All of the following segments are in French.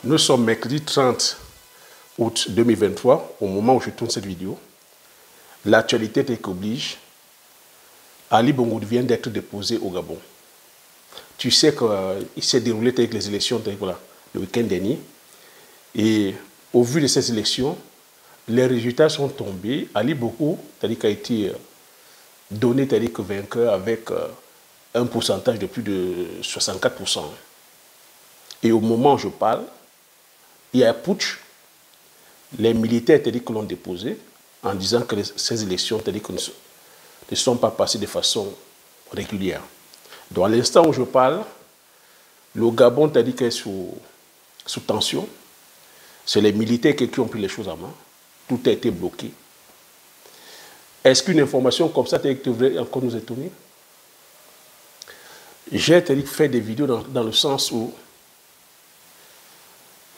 Nous sommes mercredi 30 août 2023, au moment où je tourne cette vidéo. L'actualité t'oblige. Ali Bongo vient d'être déposé au Gabon. Tu sais qu'il s'est déroulé avec les élections le week-end dernier. Et au vu de ces élections, les résultats sont tombés. Ali Bongo, c'est-à-dire qu'il a été donné que vainqueur avec un pourcentage de plus de 64%. Et au moment où je parle, il y a un putsch. Les militaires que l'ont déposé en disant que ces élections ne sont pas passées de façon régulière. Donc à l'instant où je parle, le Gabon qu'il est sous tension. C'est les militaires qui ont pris les choses en main. Tout a été bloqué. Est-ce qu'une information comme ça devrait encore nous étonner? J'ai fait des vidéos dans le sens où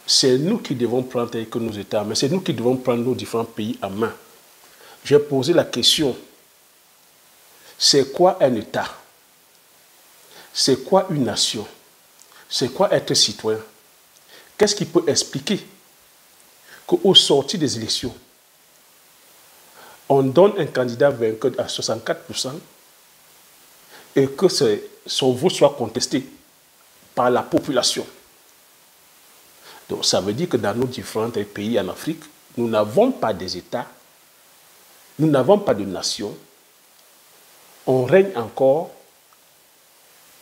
c'est nous qui devons prendre nos États, mais c'est nous qui devons prendre nos différents pays en main. J'ai posé la question, c'est quoi un État? C'est quoi une nation? C'est quoi être citoyen? Qu'est-ce qui peut expliquer qu'au sortir des élections, on donne un candidat vainqueur à 64% et que son vote soit contesté par la population? Donc ça veut dire que dans nos différents pays en Afrique, nous n'avons pas des États, nous n'avons pas de nation. On règne encore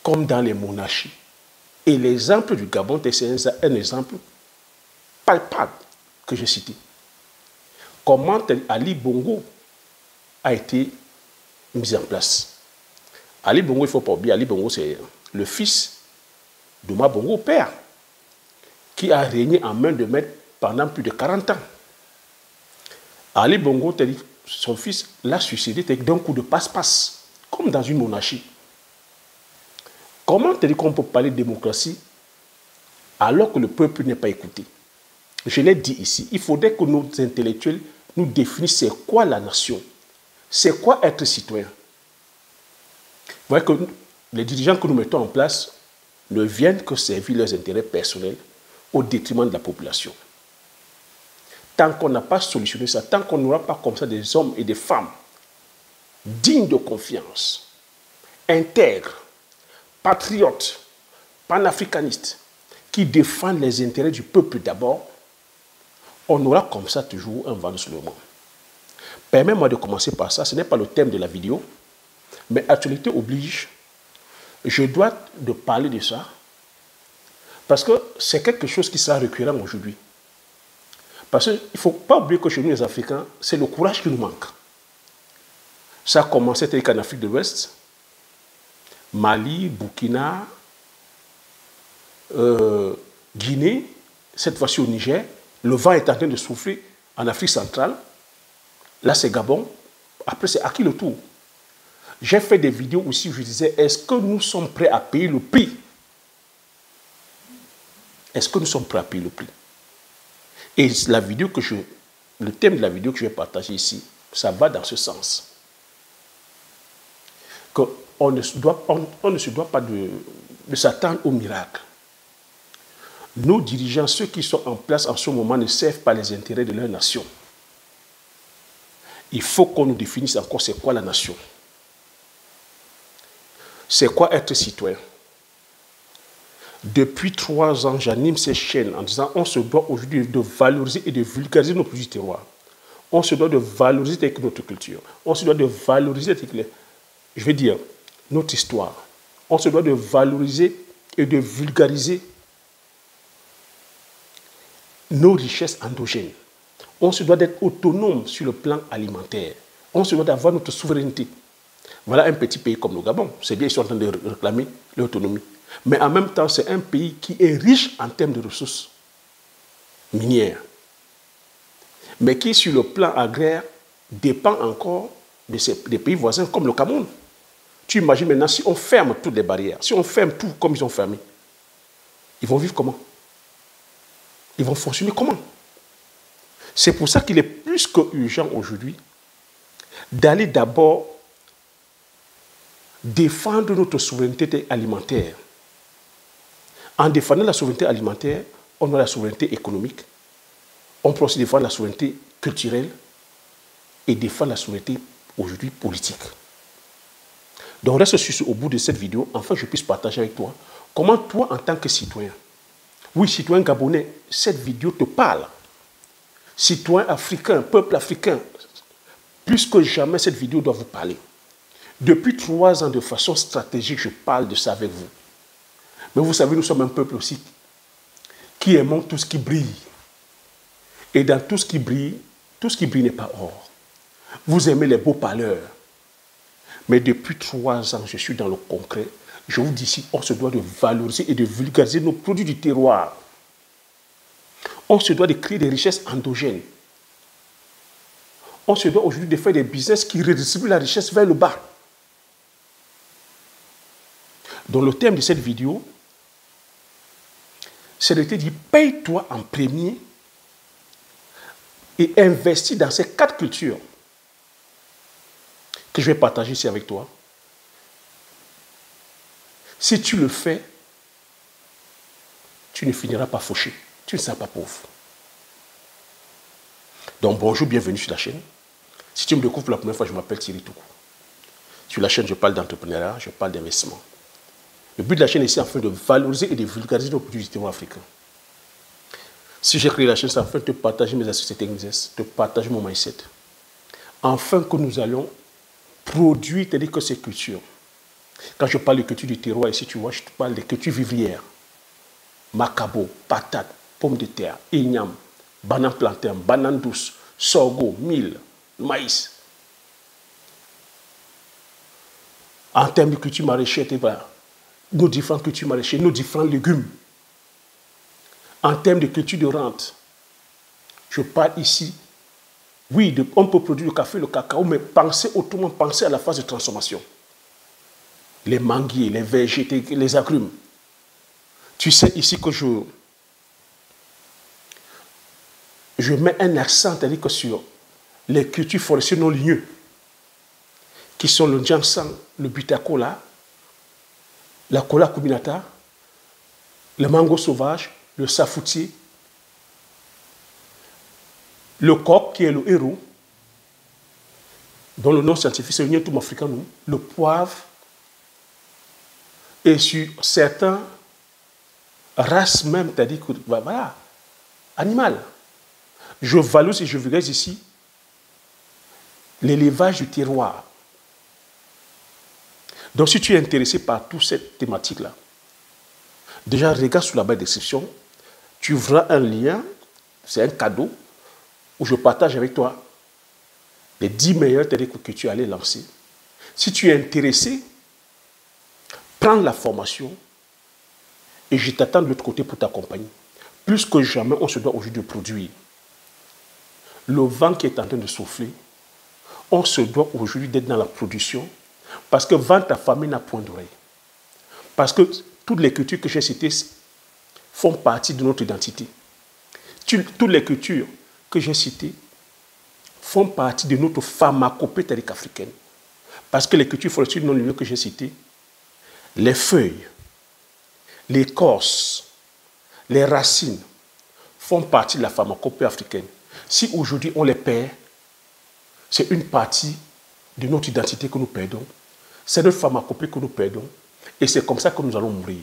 comme dans les monarchies. Et l'exemple du Gabon, c'est un exemple palpable que j'ai cité. Comment Ali Bongo a été mis en place. Ali Bongo, il ne faut pas oublier, Ali Bongo, c'est le fils d'Ouma Bongo, père, qui a régné en main de maître pendant plus de 40 ans. Ali Bongo, son fils l'a suicidé d'un coup de passe-passe, comme dans une monarchie. Comment qu'on peut parler de démocratie alors que le peuple n'est pas écouté? Je l'ai dit ici, il faudrait que nos intellectuels nous définissent c'est quoi la nation, c'est quoi être citoyen. Vous voyez que les dirigeants que nous mettons en place ne viennent que servir leurs intérêts personnels au détriment de la population. Tant qu'on n'a pas solutionné ça, tant qu'on n'aura pas comme ça des hommes et des femmes dignes de confiance, intègres, patriotes, panafricanistes, qui défendent les intérêts du peuple d'abord, on aura comme ça toujours un vent de soulèvement. Permets-moi de commencer par ça, ce n'est pas le thème de la vidéo, mais actualité oblige, je dois de parler de ça, parce que c'est quelque chose qui sera récurrent aujourd'hui. Parce qu'il ne faut pas oublier que chez nous les Africains, c'est le courage qui nous manque. Ça a commencé en Afrique de l'Ouest, Mali, Burkina, Guinée, cette fois-ci au Niger. Le vent est en train de souffler en Afrique centrale. Là, c'est Gabon. Après, c'est à qui le tour? J'ai fait des vidéos aussi où je disais, est-ce que nous sommes prêts à payer le prix? Est-ce que nous sommes prêts à payer le prix? Et le thème de la vidéo que je vais partager ici, ça va dans ce sens. On ne se doit pas de s'attendre au miracle. Nos dirigeants, ceux qui sont en place en ce moment, ne servent pas les intérêts de leur nation. Il faut qu'on nous définisse encore c'est quoi la nation. C'est quoi être citoyen. Depuis 3 ans, j'anime ces chaînes en disant on se doit aujourd'hui de valoriser et de vulgariser nos produits terroirs. On se doit de valoriser avec notre culture. On se doit de valoriser avec notre histoire. On se doit de valoriser et de vulgariser nos richesses endogènes. On se doit d'être autonome sur le plan alimentaire. On se doit d'avoir notre souveraineté. Voilà un petit pays comme le Gabon. C'est bien, ils sont en train de réclamer l'autonomie. Mais en même temps, c'est un pays qui est riche en termes de ressources minières. Mais qui, sur le plan agraire, dépend encore des pays voisins comme le Cameroun. Tu imagines maintenant, si on ferme toutes les barrières, si on ferme tout comme ils ont fermé, ils vont vivre comment? Ils vont fonctionner comment? C'est pour ça qu'il est plus qu'urgent aujourd'hui d'aller d'abord défendre notre souveraineté alimentaire. En défendant la souveraineté alimentaire, on a la souveraineté économique, on peut aussi défendre la souveraineté culturelle et défendre la souveraineté aujourd'hui politique. Donc reste au bout de cette vidéo, enfin je puisse partager avec toi comment toi en tant que citoyen, oui citoyen gabonais, cette vidéo te parle. Citoyen africain, peuple africain, plus que jamais cette vidéo doit vous parler. Depuis 3 ans de façon stratégique, je parle de ça avec vous. Mais vous savez, nous sommes un peuple aussi qui aimons tout ce qui brille. Et dans tout ce qui brille n'est pas or. Vous aimez les beaux pâleurs. Mais depuis 3 ans, je suis dans le concret. Je vous dis ici, on se doit de valoriser et de vulgariser nos produits du terroir. On se doit de créer des richesses endogènes. On se doit aujourd'hui de faire des business qui redistribuent la richesse vers le bas. Donc le thème de cette vidéo, c'est de te dire, paye-toi en premier et investis dans ces 4 cultures que je vais partager ici avec toi. Si tu le fais, tu ne finiras pas fauché, tu ne seras pas pauvre. Donc bonjour, bienvenue sur la chaîne. Si tu me découvres pour la première fois, je m'appelle Thierry Toukou. Sur la chaîne, je parle d'entrepreneuriat, je parle d'investissement. Le but de la chaîne est ici afin de valoriser et de vulgariser nos produits du terroir africain. Si j'ai créé la chaîne, c'est afin de te partager mes astuces techniques, de partager mon mindset. Afin que nous allons produire, c'est-à-dire que ces cultures. Quand je parle de culture du terroir, ici tu vois, je te parle de culture vivrière. Macabo, patate, pommes de terre, igname, banane plantain, banane douce, sorgho, mil, maïs. En termes de culture maraîchère, nos différentes cultures maraîchères, nos différents légumes. En termes de culture de rente, je parle ici, oui, on peut produire le café, le cacao, mais pensez autrement, pensez à la phase de transformation. Les manguiers, les végétaux, les agrumes. Tu sais ici que je mets un accent, c'est-à-dire que sur les cultures forestières non ligneuses, qui sont le Njansang, le Butakola, la Kola Kubinata, le mango sauvage, le safoutier, le coq qui est le héros, dont le nom scientifique c'est le Nyentum africanum, le poivre, et sur certaines races même, c'est-à-dire que, voilà, animal. Je valorise et je vulgarise ici l'élevage du terroir. Donc si tu es intéressé par toute cette thématique-là, déjà regarde sous la barre de description, tu verras un lien, c'est un cadeau, où je partage avec toi les 10 meilleurs techniques que tu allais lancer. Si tu es intéressé, prends la formation et je t'attends de l'autre côté pour t'accompagner. Plus que jamais, on se doit aujourd'hui de produire. Le vent qui est en train de souffler, on se doit aujourd'hui d'être dans la production parce que vente affamée n'a point d'oreille. Parce que toutes les cultures que j'ai citées font partie de notre identité. Toutes les cultures que j'ai citées font partie de notre pharmacopée africaine. Parce que les cultures forestières non ligneuses que j'ai citées, les feuilles, l'écorce, les racines font partie de la pharmacopée africaine. Si aujourd'hui on les perd, c'est une partie de notre identité que nous perdons. C'est notre pharmacopée que nous perdons. Et c'est comme ça que nous allons mourir.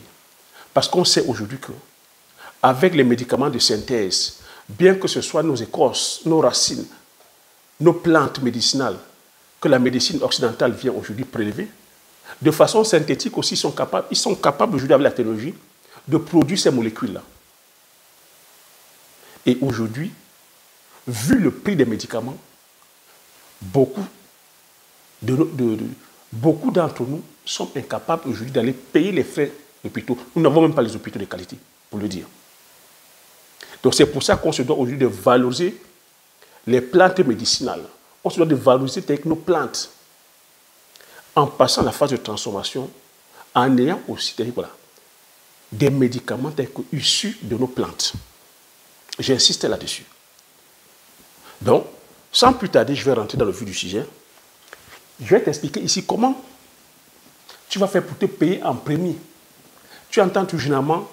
Parce qu'on sait aujourd'hui que, avec les médicaments de synthèse, bien que ce soit nos écorces, nos racines, nos plantes médicinales, que la médecine occidentale vient aujourd'hui prélever, de façon synthétique aussi, ils sont capables aujourd'hui avec la technologie de produire ces molécules-là. Et aujourd'hui, vu le prix des médicaments, beaucoup d'entre nous sont incapables aujourd'hui d'aller payer les frais d'hôpitaux. Nous n'avons même pas les hôpitaux de qualité, pour le dire. Donc c'est pour ça qu'on se doit aujourd'hui de valoriser les plantes médicinales. On se doit de valoriser avec nos plantes en passant la phase de transformation, en ayant aussi des médicaments issus de nos plantes. J'insiste là-dessus. Donc, sans plus tarder, je vais rentrer dans le vif du sujet. Je vais t'expliquer ici comment tu vas faire pour te payer en premier. Tu entends tout généralement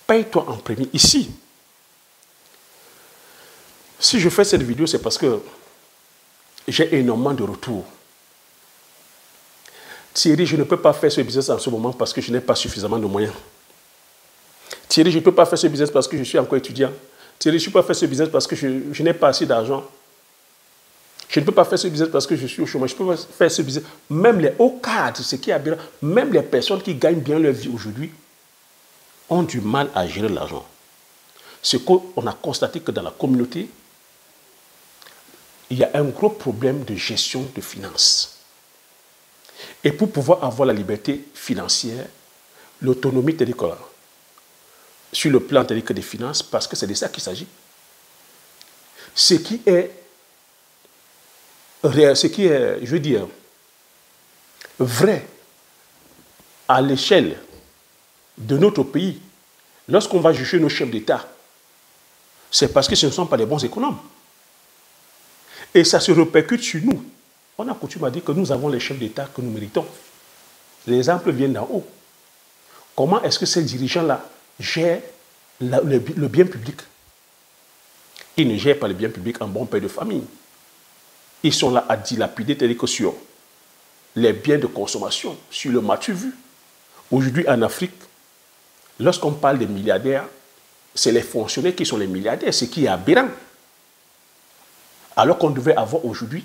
Paye-toi en premier ici. Si je fais cette vidéo, c'est parce que j'ai énormément de retours. Thierry, je ne peux pas faire ce business en ce moment parce que je n'ai pas suffisamment de moyens. Thierry, je ne peux pas faire ce business parce que je suis encore étudiant. Thierry, je ne peux pas faire ce business parce que je n'ai pas assez d'argent. Je ne peux pas faire ce business parce que je suis au chômage. Je ne peux pas faire ce business. Même les hauts cadres, ce qui est aberrant, même les personnes qui gagnent bien leur vie aujourd'hui ont du mal à gérer l'argent. Ce qu'on a constaté que dans la communauté, il y a un gros problème de gestion de finances. Et pour pouvoir avoir la liberté financière, l'autonomie, sur le plan des finances, parce que c'est de ça qu'il s'agit. Ce qui est, je veux dire, vrai à l'échelle de notre pays, lorsqu'on va juger nos chefs d'État, c'est parce que ce ne sont pas les bons économes. Et ça se répercute sur nous. On a coutume à dire que nous avons les chefs d'État que nous méritons. Les exemples viennent d'en haut. Comment est-ce que ces dirigeants-là gèrent le bien public? Ils ne gèrent pas le bien public en bon père de famille. Ils sont là à dilapider, c'est-à-dire que sur les biens de consommation, sur le matu vu. Aujourd'hui, en Afrique, lorsqu'on parle des milliardaires, c'est les fonctionnaires qui sont les milliardaires, ce qui est aberrant. Alors qu'on devait avoir aujourd'hui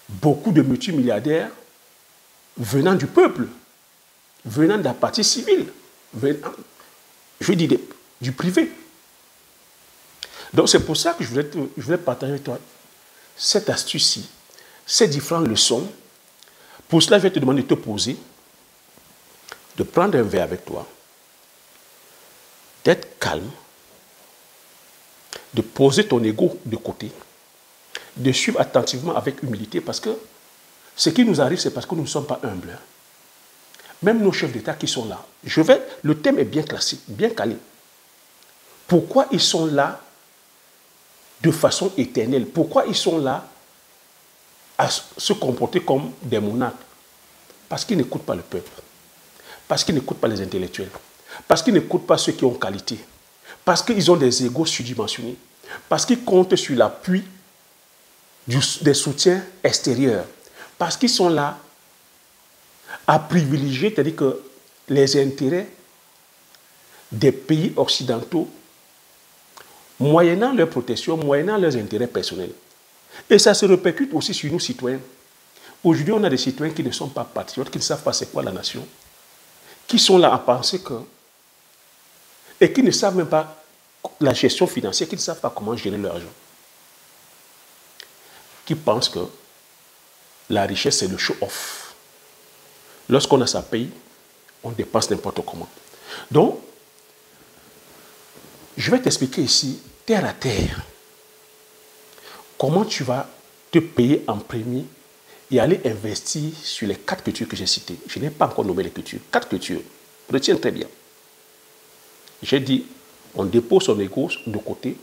beaucoup de multimilliardaires venant du peuple, venant de la partie civile, venant, je dis du privé. Donc c'est pour ça que je voulais partager avec toi cette astuce-ci, ces différentes leçons. Pour cela, je vais te demander de te poser, de prendre un verre avec toi, d'être calme, de poser ton ego de côté, de suivre attentivement avec humilité, parce que ce qui nous arrive, c'est parce que nous ne sommes pas humbles. Même nos chefs d'État qui sont là, le thème est bien classique, bien calé. Pourquoi ils sont là de façon éternelle? Pourquoi ils sont là à se comporter comme des monarques? Parce qu'ils n'écoutent pas le peuple, parce qu'ils n'écoutent pas les intellectuels, parce qu'ils n'écoutent pas ceux qui ont qualité, parce qu'ils ont des égos surdimensionnés, parce qu'ils comptent sur l'appui des soutiens extérieurs, parce qu'ils sont là à privilégier, c'est-à-dire que les intérêts des pays occidentaux, moyennant leur protection, moyennant leurs intérêts personnels. Et ça se répercute aussi sur nous citoyens. Aujourd'hui, on a des citoyens qui ne sont pas patriotes, qui ne savent pas c'est quoi la nation, qui sont là à penser que, et qui ne savent même pas la gestion financière, qui ne savent pas comment gérer leur argent, qui pensent que la richesse, c'est le show-off. Lorsqu'on a sa paye, on dépense n'importe comment. Donc, je vais t'expliquer ici, terre à terre, comment tu vas te payer en premier et aller investir sur les 4 cultures que j'ai citées. Je n'ai pas encore nommé les cultures. 4 cultures. Retiens très bien. J'ai dit, on dépose son ego de côté.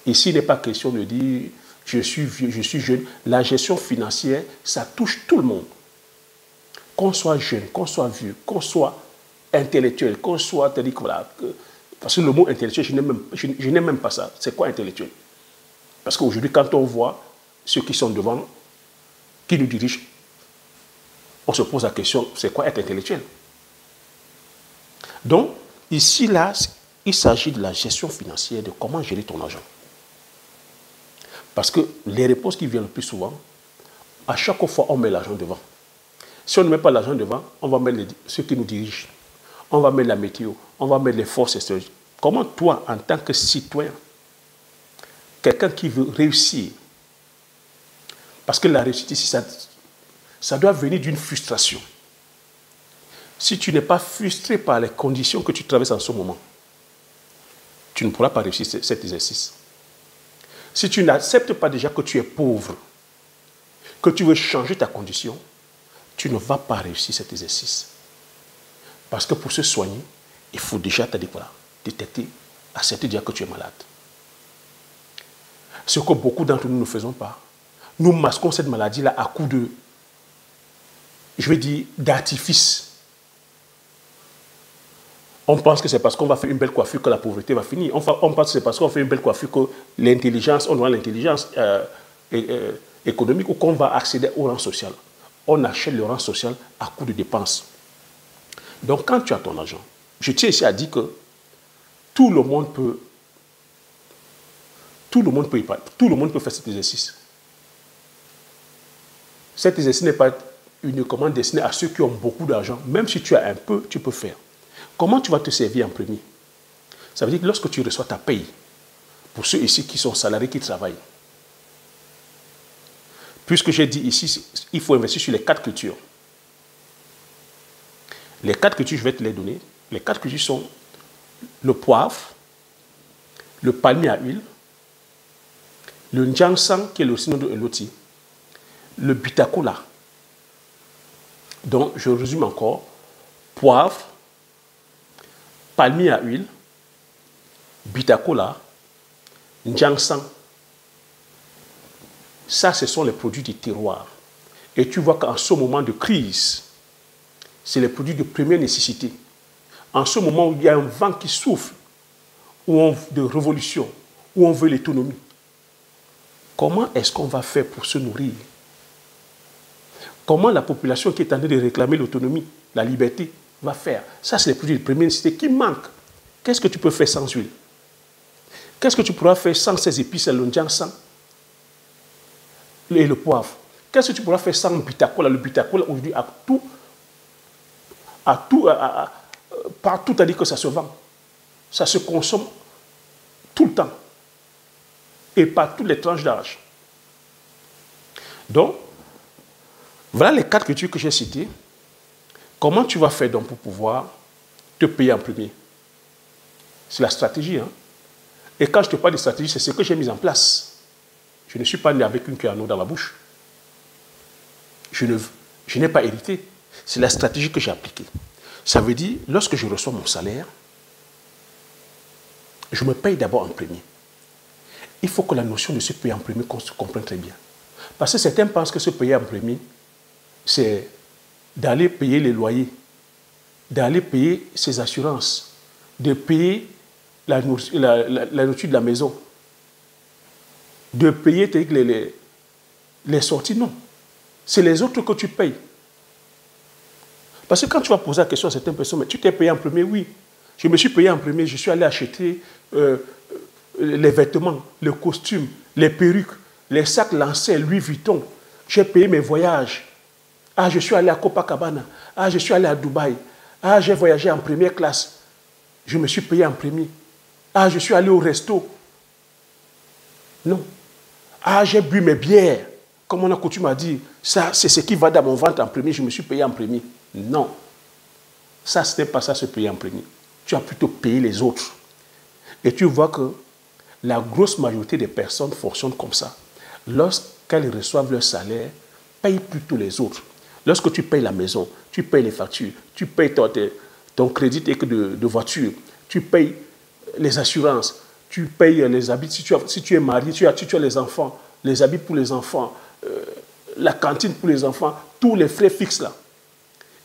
Ici, il n'est pas question de dire, je suis vieux, je suis jeune. La gestion financière, ça touche tout le monde. Qu'on soit jeune, qu'on soit vieux, qu'on soit intellectuel, qu'on soit... Voilà, parce que le mot intellectuel, je n'aime même pas ça. C'est quoi intellectuel? Parce qu'aujourd'hui, quand on voit ceux qui sont devant, qui nous dirigent, on se pose la question, c'est quoi être intellectuel? Donc, ici, là, il s'agit de la gestion financière, de comment gérer ton argent. Parce que les réponses qui viennent le plus souvent, à chaque fois, on met l'argent devant. Si on ne met pas l'argent devant, on va mettre ceux qui nous dirigent. On va mettre la météo, on va mettre les forces extérieures. Comment toi, en tant que citoyen, quelqu'un qui veut réussir, parce que la réussite ici, ça doit venir d'une frustration. Si tu n'es pas frustré par les conditions que tu traverses en ce moment, tu ne pourras pas réussir cet exercice. Si tu n'acceptes pas déjà que tu es pauvre, que tu veux changer ta condition, tu ne vas pas réussir cet exercice. Parce que pour se soigner, il faut déjà détecter, accepter déjà que tu es malade. Ce que beaucoup d'entre nous ne faisons pas. Nous masquons cette maladie-là à coup de, je vais dire, d'artifice. On pense que c'est parce qu'on va faire une belle coiffure que la pauvreté va finir. On pense que c'est parce qu'on fait une belle coiffure que l'intelligence, on aura l'intelligence économique ou qu'on va accéder au rang social. On achète le rang social à coût de dépenses. Donc quand tu as ton argent, je tiens ici à dire que tout le monde peut faire cet exercice. Cet exercice n'est pas uniquement destiné à ceux qui ont beaucoup d'argent. Même si tu as un peu, tu peux faire. Comment tu vas te servir en premier? Ça veut dire que lorsque tu reçois ta paye, pour ceux ici qui sont salariés, qui travaillent, puisque j'ai dit ici, il faut investir sur les 4 cultures. Les 4 cultures, je vais te les donner. Les 4 cultures sont le poivre, le palmier à huile, le njansang, qui est le sinon de loti, le bitakola. Donc, je résume encore. Poivre, palmier à huile, bitakola, njansang. Ça, ce sont les produits du terroir. Et tu vois qu'en ce moment de crise, c'est les produits de première nécessité. En ce moment où il y a un vent qui souffle, de révolution, où on veut l'autonomie, comment est-ce qu'on va faire pour se nourrir? Comment la population qui est en train de réclamer l'autonomie, la liberté, va faire? Ça, c'est les produits de première nécessité qui manquent. Qu'est-ce que tu peux faire sans huile? Qu'est-ce que tu pourras faire sans ces épices, le njansang et le poivre? Qu'est-ce que tu pourras faire sans le bitakola? Le bitakola, aujourd'hui, partout, à dire que ça se vend. Ça se consomme tout le temps. Et par toutes les tranches d'âge. Donc, voilà les 4 cultures que j'ai citées. Comment tu vas faire donc pour pouvoir te payer en premier? C'est la stratégie. Hein? Et quand je te parle de stratégie, c'est ce que j'ai mis en place. Je ne suis pas né avec une cuillère à eau dans ma bouche. Je n'ai pas hérité. C'est la stratégie que j'ai appliquée. Ça veut dire, lorsque je reçois mon salaire, je me paye d'abord en premier. Il faut que la notion de se payer en premier, qu'on se comprenne très bien. Parce que certains pensent que se payer en premier, c'est d'aller payer les loyers, d'aller payer ses assurances, de payer la nourriture de la maison, de payer les sorties. Non. C'est les autres que tu payes. Parce que quand tu vas poser la question à certaines personnes, mais tu t'es payé en premier? Oui. Je me suis payé en premier, je suis allé acheter les vêtements, les costumes, les perruques, les sacs lancés, Louis Vuitton. J'ai payé mes voyages. Ah, je suis allé à Copacabana. Ah, je suis allé à Dubaï. Ah, j'ai voyagé en première classe. Je me suis payé en premier. Ah, je suis allé au resto. Non. Ah, j'ai bu mes bières. Comme on a coutume à dire, ça, c'est ce qui va dans mon ventre en premier, je me suis payé en premier. Non. Ça, ce n'est pas ça, se payer en premier. Tu as plutôt payé les autres. Et tu vois que la grosse majorité des personnes fonctionnent comme ça. Lorsqu'elles reçoivent leur salaire, payent plutôt les autres. Lorsque tu payes la maison, tu payes les factures, tu payes ton crédit de voiture, tu payes les assurances, tu payes les habits. Si tu es marié, tu as les enfants, les habits pour les enfants, la cantine pour les enfants, tous les frais fixes là.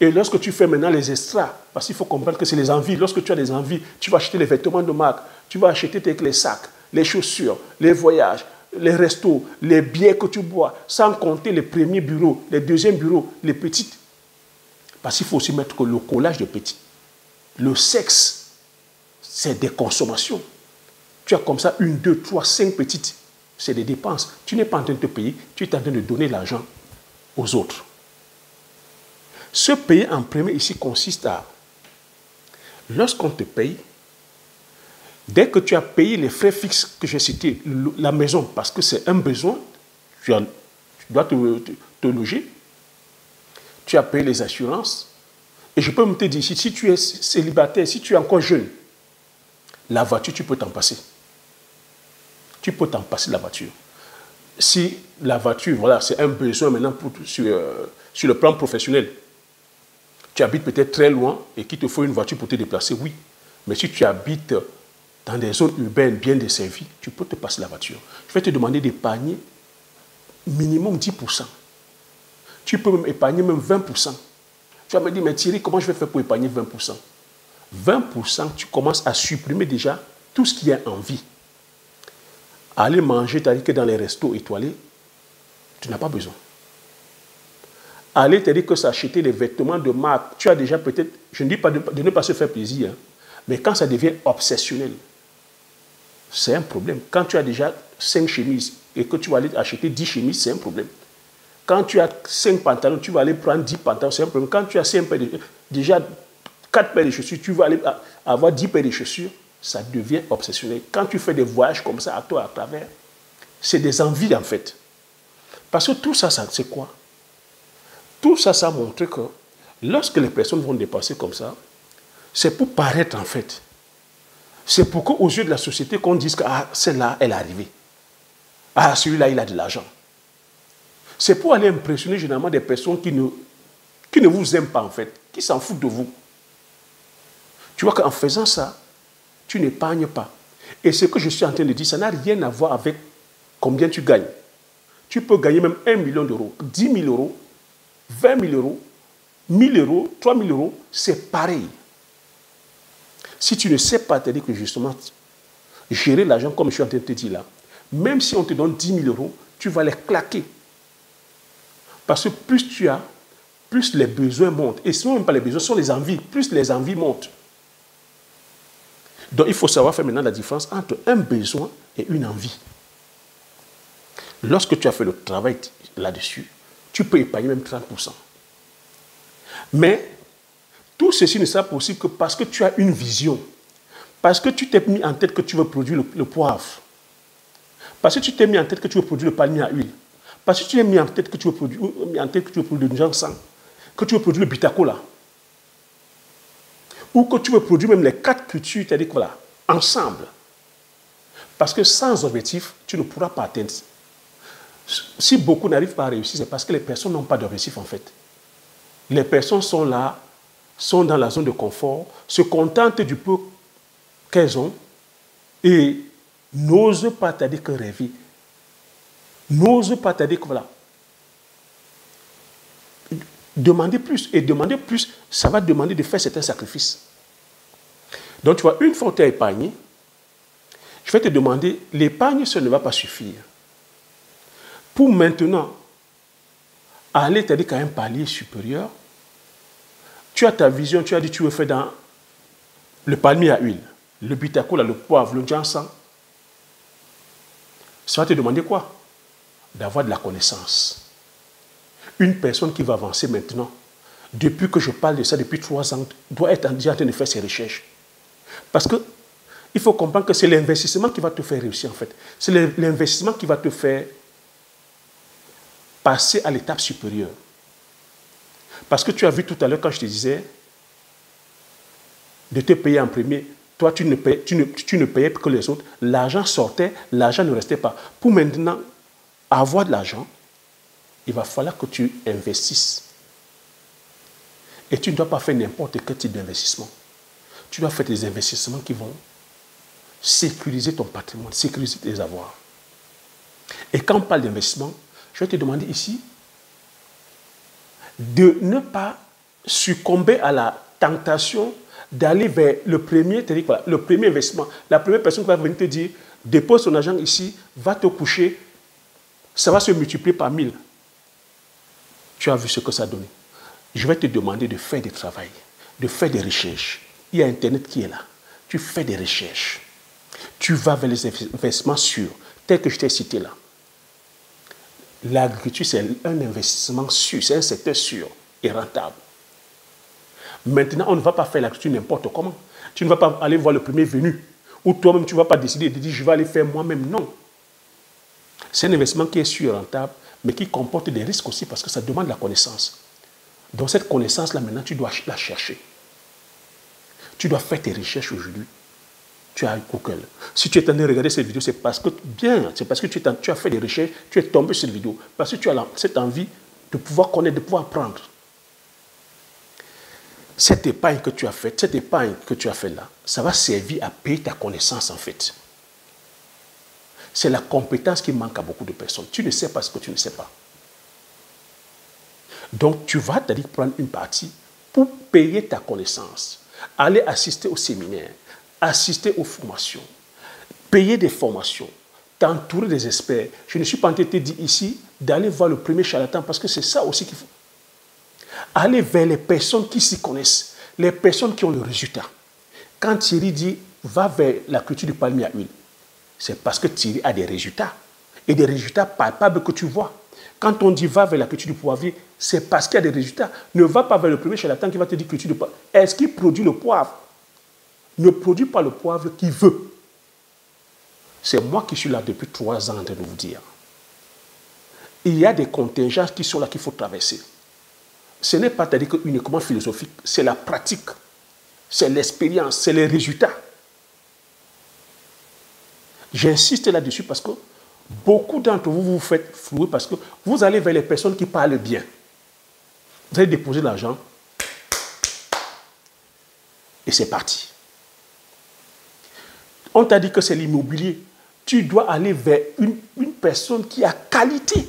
Et lorsque tu fais maintenant les extras, parce qu'il faut comprendre que c'est les envies, lorsque tu as des envies, tu vas acheter les vêtements de marque, tu vas acheter les sacs, les chaussures, les voyages, les restos, les bières que tu bois, sans compter les premiers bureaux, les deuxièmes bureaux, les petites. Parce qu'il faut aussi mettre que le collage de petits. Le sexe, c'est des consommations. Tu as comme ça 1, 2, 3, 5 petites. C'est des dépenses. Tu n'es pas en train de te payer, tu es en train de donner l'argent aux autres. Se payer en premier ici consiste à, lorsqu'on te paye, dès que tu as payé les frais fixes que j'ai cités, la maison, parce que c'est un besoin, tu dois te loger, tu as payé les assurances, et je peux me te dire, si tu es célibataire, si tu es encore jeune, la voiture, tu peux t'en passer. Tu peux t'en passer la voiture. Si la voiture, voilà, c'est un besoin maintenant sur le plan professionnel, tu habites peut-être très loin et qu'il te faut une voiture pour te déplacer, oui. Mais si tu habites dans des zones urbaines bien desservies, tu peux te passer la voiture. Je vais te demander d'épargner minimum 10%. Tu peux même épargner même 20%. Tu vas me dire, mais Thierry, comment je vais faire pour épargner 20%? 20%, tu commences à supprimer déjà tout ce qui est en vie. Aller manger, c'est-à-dire que dans les restos étoilés, tu n'as pas besoin. Aller, c'est-à-dire que s'acheter des vêtements de marque, tu as déjà peut-être, je ne dis pas de ne pas se faire plaisir, hein, mais quand ça devient obsessionnel, c'est un problème. Quand tu as déjà 5 chemises et que tu vas aller acheter 10 chemises, c'est un problème. Quand tu as 5 pantalons, tu vas aller prendre 10 pantalons, c'est un problème. Quand tu as 5 paires déjà 4 paires de chaussures, tu vas aller avoir 10 paires de chaussures, ça devient obsessionnel. Quand tu fais des voyages comme ça, à toi, à travers, c'est des envies en fait. Parce que tout ça, c'est quoi? Tout ça, ça montre que lorsque les personnes vont dépenser comme ça, c'est pour paraître en fait. C'est pour qu'aux yeux de la société, qu'on dise que ah, celle-là, elle est arrivée. Ah, celui-là, il a de l'argent. C'est pour aller impressionner généralement des personnes qui ne vous aiment pas en fait, qui s'en foutent de vous. Tu vois qu'en faisant ça, tu n'épargnes pas. Et ce que je suis en train de dire, ça n'a rien à voir avec combien tu gagnes. Tu peux gagner même 1 million d'euros, 10 000 euros, 20 000 euros, 1 000 euros, 3 000 euros, c'est pareil. Si tu ne sais pas te dire que justement, gérer l'argent comme je suis en train de te dire là, même si on te donne 10 000 euros, tu vas les claquer. Parce que plus tu as, plus les besoins montent. Et ce ne sont même pas les besoins, ce sont les envies. Plus les envies montent. Donc il faut savoir faire maintenant la différence entre un besoin et une envie. Lorsque tu as fait le travail là-dessus, tu peux épargner même 30%. Mais tout ceci ne sera possible que parce que tu as une vision. Parce que tu t'es mis en tête que tu veux produire le poivre. Parce que tu t'es mis en tête que tu veux produire le palmier à huile. Parce que tu t'es mis en tête que tu veux produire le ginseng, que tu veux produire le bitacola. Ou que tu veux produire même les 4 cultures, c'est-à-dire que voilà, ensemble. Parce que sans objectif, tu ne pourras pas atteindre. Si beaucoup n'arrivent pas à réussir, c'est parce que les personnes n'ont pas d'objectif en fait. Les personnes sont là, sont dans la zone de confort, se contentent du peu qu'elles ont et n'osent pas t'aider que rêver. N'osent pas t'aider que voilà. Demander plus. Et demander plus, ça va demander de faire certains sacrifices. Donc tu vois, une fois que tu as épargné, je vais te demander, l'épargne, ça ne va pas suffire. Pour maintenant aller t'aider qu'à un palier supérieur, tu as ta vision, tu as dit tu veux faire dans le palmier à huile, le bitacola, le poivre, le ginseng. Ça va te demander quoi? D'avoir de la connaissance. Une personne qui va avancer maintenant, depuis que je parle de ça, depuis 3 ans, doit être déjà en train de faire ses recherches. Parce que il faut comprendre que c'est l'investissement qui va te faire réussir en fait. C'est l'investissement qui va te faire passer à l'étape supérieure. Parce que tu as vu tout à l'heure quand je te disais de te payer en premier, toi tu ne payais que les autres, l'argent sortait, l'argent ne restait pas. Pour maintenant avoir de l'argent, il va falloir que tu investisses. Et tu ne dois pas faire n'importe quel type d'investissement. Tu dois faire des investissements qui vont sécuriser ton patrimoine, sécuriser tes avoirs. Et quand on parle d'investissement, je vais te demander ici de ne pas succomber à la tentation d'aller vers le premier, c'est-à-dire voilà, le premier investissement. La première personne qui va venir te dire, dépose ton argent ici, va te coucher, ça va se multiplier par 1000. Tu as vu ce que ça donne. Je vais te demander de faire du travail, de faire des recherches. Il y a Internet qui est là. Tu fais des recherches. Tu vas vers les investissements sûrs, tels que je t'ai cité là. L'agriculture, c'est un investissement sûr, c'est un secteur sûr et rentable. Maintenant, on ne va pas faire l'agriculture n'importe comment. Tu ne vas pas aller voir le premier venu. Ou toi-même, tu ne vas pas décider de dire, je vais aller faire moi-même. Non. C'est un investissement qui est sûr et rentable, mais qui comporte des risques aussi parce que ça demande la connaissance. Donc cette connaissance-là, maintenant, tu dois la chercher. Tu dois faire tes recherches aujourd'hui. Tu as Google. Si tu es en train de regarder cette vidéo, c'est parce que tu as fait des recherches, tu es tombé sur cette vidéo, parce que tu as cette envie de pouvoir connaître, de pouvoir apprendre. Cette épargne que tu as faite, là, ça va servir à payer ta connaissance en fait. C'est la compétence qui manque à beaucoup de personnes. Tu ne sais pas ce que tu ne sais pas. Donc tu vas prendre une partie pour payer ta connaissance. aller assister aux séminaires, assister aux formations, payer des formations, t'entourer des experts. Je ne suis pas en train de te dire ici d'aller voir le premier charlatan parce que c'est ça aussi qu'il faut. Aller vers les personnes qui s'y connaissent, les personnes qui ont le résultat. Quand Thierry dit va vers la culture du palmier à huile, c'est parce que Thierry a des résultats. Et des résultats palpables que tu vois. Quand on dit va vers la culture du poivrier, c'est parce qu'il y a des résultats. Ne va pas vers le premier charlatan qui va te dire culture du poivre. Est-ce qu'il produit le poivre? Ne produit pas le poivre qu'il veut. C'est moi qui suis là depuis 3 ans en train de vous dire. Il y a des contingences qui sont là qu'il faut traverser. Ce n'est pas c'est-à-dire que uniquement philosophique, c'est la pratique, c'est l'expérience, c'est les résultats. J'insiste là-dessus parce que beaucoup d'entre vous vous faites flouer parce que vous allez vers les personnes qui parlent bien. Vous allez déposer l'argent et c'est parti. On t'a dit que c'est l'immobilier. Tu dois aller vers une personne qui a qualité.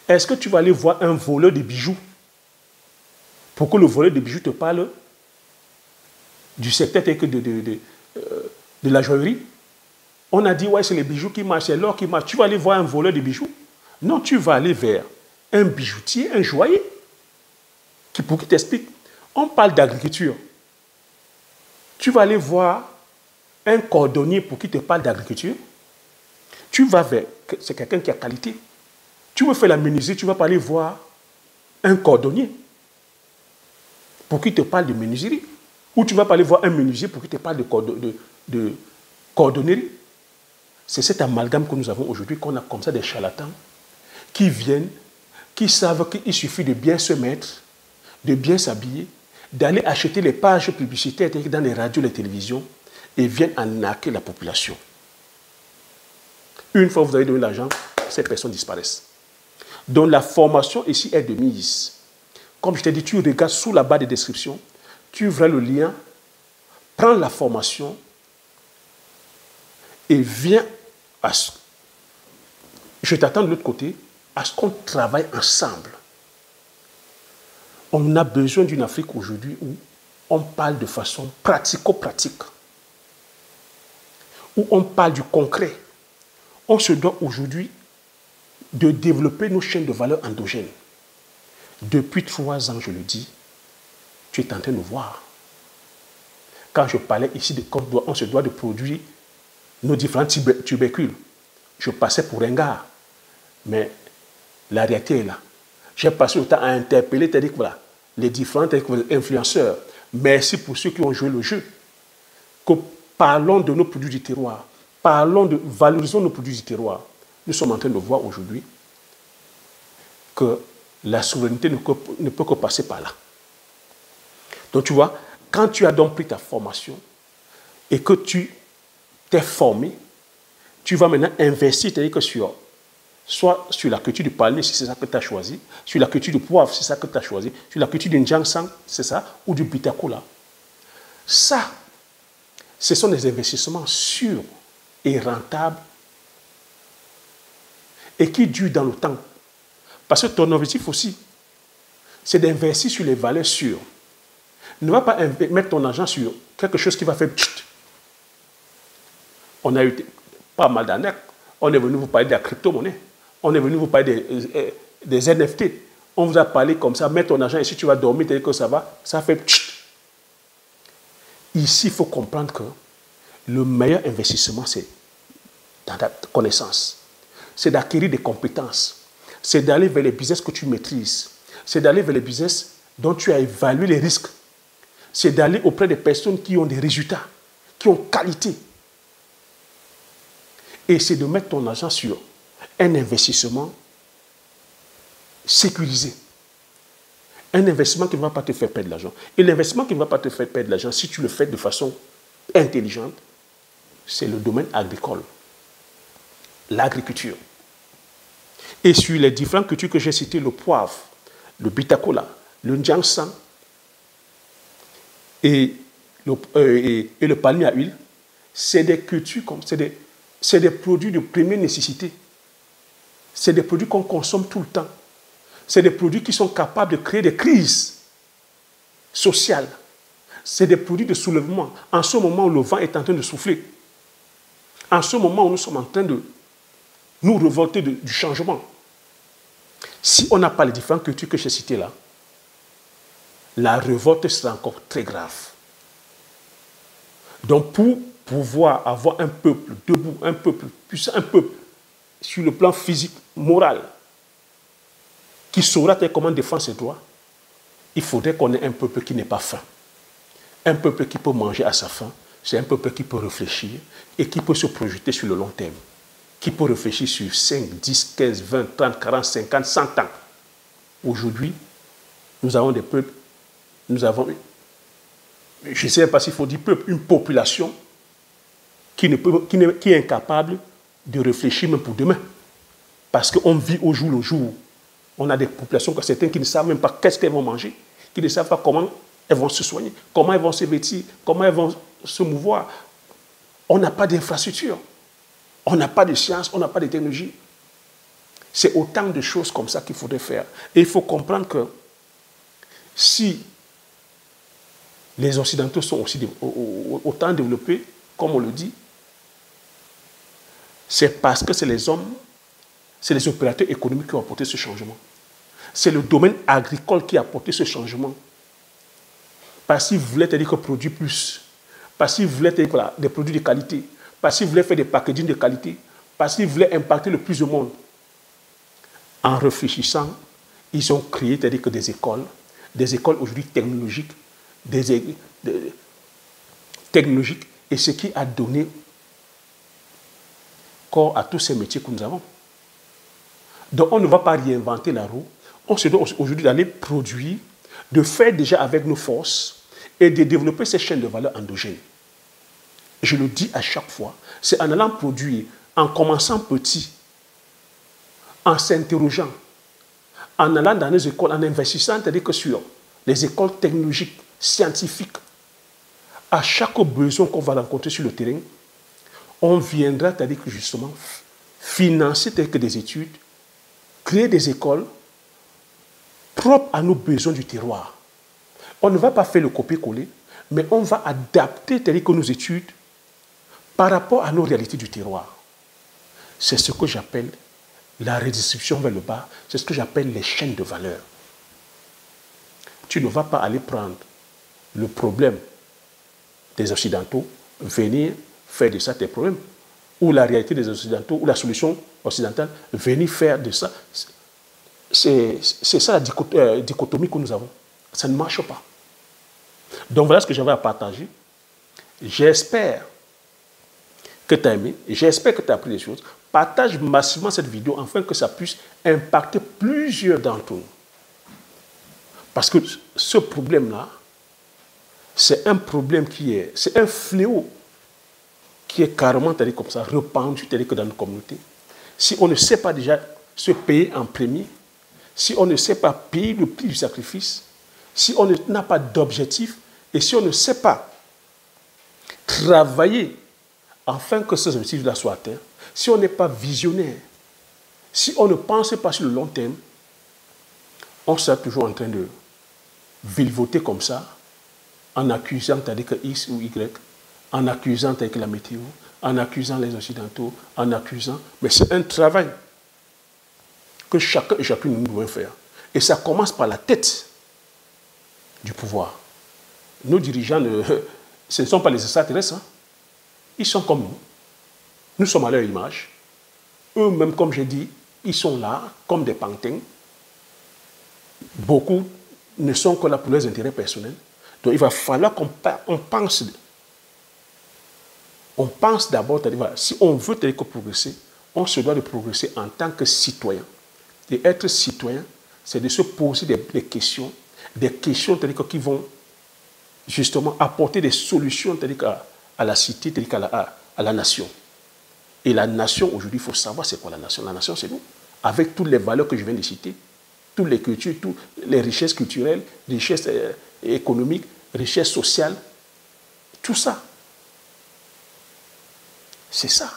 Est-ce que tu vas aller voir un voleur de bijoux pour que le voleur de bijoux te parle du secteur de la joaillerie? On a dit, ouais, c'est les bijoux qui marchent, c'est l'or qui marche. Tu vas aller voir un voleur de bijoux? Non, tu vas aller vers un bijoutier, un joaillier, pour qu'il t'explique. On parle d'agriculture. Tu vas aller voir un cordonnier pour qu'il te parle d'agriculture. Tu vas vers, c'est quelqu'un qui a qualité. Tu veux faire la menuiserie, tu vas pas aller voir un cordonnier pour qu'il te parle de menuiserie. Ou tu vas pas aller voir un menuisier pour qu'il te parle de cordonnerie. C'est cet amalgame que nous avons aujourd'hui, qu'on a comme ça des charlatans qui viennent, qui savent qu'il suffit de bien se mettre, de bien s'habiller, d'aller acheter les pages publicitaires dans les radios, les télévisions, et viennent arnaquer la population. Une fois que vous avez donné l'argent, ces personnes disparaissent. Donc la formation ici est de mise. Comme je t'ai dit, tu regardes sous la barre de description, tu ouvres le lien, prends la formation et viens à ce... Je t'attends de l'autre côté à ce qu'on travaille ensemble. On a besoin d'une Afrique aujourd'hui où on parle de façon pratico-pratique, où on parle du concret. On se doit aujourd'hui de développer nos chaînes de valeur endogènes. Depuis 3 ans, je le dis, tu es en train de voir. Quand je parlais ici de on se doit de produire nos différents tubercules, je passais pour un gars. Mais la réalité est là. J'ai passé le temps à interpeller, c'est-à-dire que voilà, les différents influenceurs. Merci pour ceux qui ont joué le jeu. Que parlons de nos produits du terroir. Valorisons nos produits du terroir. Nous sommes en train de voir aujourd'hui que la souveraineté ne peut que passer par là. Donc tu vois, quand tu as donc pris ta formation et que tu t'es formé, tu vas maintenant investir, c'est-à-dire que soit sur la culture du palmier, si c'est ça que tu as choisi, sur la culture du poivre, c'est ça que tu as choisi, sur la culture du Njangsang, c'est ça, ou du Bitakola. Ça, ce sont des investissements sûrs et rentables et qui durent dans le temps. Parce que ton objectif aussi, c'est d'investir sur les valeurs sûres. Ne va pas mettre ton argent sur quelque chose qui va faire tchut. On a eu pas mal d'années. On est venu vous parler de la crypto-monnaie. On est venu vous parler des NFT. On vous a parlé comme ça, mets ton argent ici, tu vas dormir, tu dis que ça va, ça fait tchut. Ici, il faut comprendre que le meilleur investissement, c'est dans ta connaissance. C'est d'acquérir des compétences. C'est d'aller vers les business que tu maîtrises. C'est d'aller vers les business dont tu as évalué les risques. C'est d'aller auprès des personnes qui ont des résultats, qui ont qualité. Et c'est de mettre ton argent sur un investissement sécurisé. Un investissement qui ne va pas te faire perdre de l'argent. Et l'investissement qui ne va pas te faire perdre de l'argent, si tu le fais de façon intelligente, c'est le domaine agricole. L'agriculture. Et sur les différentes cultures que j'ai citées, le poivre, le bitakola, le Njangsang et le palmier à huile, c'est des cultures, c'est des produits de première nécessité. C'est des produits qu'on consomme tout le temps. C'est des produits qui sont capables de créer des crises. sociales. C'est des produits de soulèvement. En ce moment où le vent est en train de souffler, en ce moment où nous sommes en train de nous révolter du changement, si on n'a pas les différentes cultures que j'ai citées là, la révolte sera encore très grave. Donc pour pouvoir avoir un peuple debout, un peuple puissant, un peuple sur le plan physique, moral, qui saura comment défendre ses droits, il faudrait qu'on ait un peuple qui n'est pas faim. Un peuple qui peut manger à sa faim, c'est un peuple qui peut réfléchir et qui peut se projeter sur le long terme, qui peut réfléchir sur 5, 10, 15, 20, 30, 40, 50, 100 ans. Aujourd'hui, nous avons des peuples, nous avons, je ne sais pas s'il faut dire peuple, une population qui est incapable de réfléchir même pour demain. Parce qu'on vit au jour le jour. On a des populations, certaines qui ne savent même pas qu'est-ce qu'elles vont manger, qui ne savent pas comment elles vont se soigner, comment elles vont se vêtir, comment elles vont se mouvoir. On n'a pas d'infrastructure, on n'a pas de science, on n'a pas de technologie. C'est autant de choses comme ça qu'il faudrait faire. Et il faut comprendre que si les Occidentaux sont aussi autant développés, comme on le dit, c'est parce que c'est les hommes, c'est les opérateurs économiques qui ont apporté ce changement. C'est le domaine agricole qui a apporté ce changement. Parce qu'ils voulaient dire que produire plus, parce qu'ils voulaient dire voilà, des produits de qualité, parce qu'ils voulaient faire des packaging de qualité, parce qu'ils voulaient impacter le plus de monde. En réfléchissant, ils ont créé que des écoles aujourd'hui technologiques, technologiques, et ce qui a donné corps à tous ces métiers que nous avons. Donc on ne va pas réinventer la roue, on se doit aujourd'hui d'aller produire, de faire déjà avec nos forces et de développer ces chaînes de valeur endogènes. Je le dis à chaque fois, c'est en allant produire, en commençant petit, en s'interrogeant, en allant dans les écoles, en investissant, c'est-à-dire que sur les écoles technologiques, scientifiques, à chaque besoin qu'on va rencontrer sur le terrain, on viendra, c'est-à-dire que justement, financer que des études, créer des écoles propres à nos besoins du terroir. On ne va pas faire le copier-coller, mais on va adapter, c'est-à-dire que nos études par rapport à nos réalités du terroir. C'est ce que j'appelle la redistribution vers le bas, c'est ce que j'appelle les chaînes de valeur. Tu ne vas pas aller prendre le problème des Occidentaux, venir faire de ça tes problèmes, ou la réalité des Occidentaux, ou la solution occidentale, venir faire de ça. C'est ça la dichotomie que nous avons. Ça ne marche pas. Donc voilà ce que j'avais à partager. J'espère que tu as aimé, j'espère que tu as appris des choses. Partage massivement cette vidéo afin que ça puisse impacter plusieurs d'entre nous. Parce que ce problème-là, c'est un problème c'est un fléau qui est carrément, comme ça, répandu dans nos communautés. Si on ne sait pas déjà se payer en premier, si on ne sait pas payer le prix du sacrifice, si on n'a pas d'objectif, et si on ne sait pas travailler afin que ces objectifs-là soient atteints, si on n'est pas visionnaire, si on ne pense pas sur le long terme, on sera toujours en train de virevolter comme ça, en accusant c'est-à-dire que X ou Y, en accusant c'est-à-dire que la météo, en accusant les Occidentaux, en accusant. Mais c'est un travail que chacun et chacune nous devons faire. Et ça commence par la tête du pouvoir. Nos dirigeants, ce ne sont pas les extraterrestres. Hein. Ils sont comme nous. Nous sommes à leur image. Eux-mêmes, comme j'ai dit, ils sont là comme des pantins. Beaucoup ne sont que là pour leurs intérêts personnels. Donc il va falloir qu'on pense. On pense d'abord, si on veut progresser, on se doit de progresser en tant que citoyen. Et être citoyen, c'est de se poser des questions qui vont justement apporter des solutions à la cité, à la nation. Et la nation, aujourd'hui, il faut savoir c'est quoi la nation. La nation, c'est nous. Avec toutes les valeurs que je viens de citer, toutes les cultures, toutes les richesses culturelles, richesses économiques, richesses sociales, tout ça. C'est ça.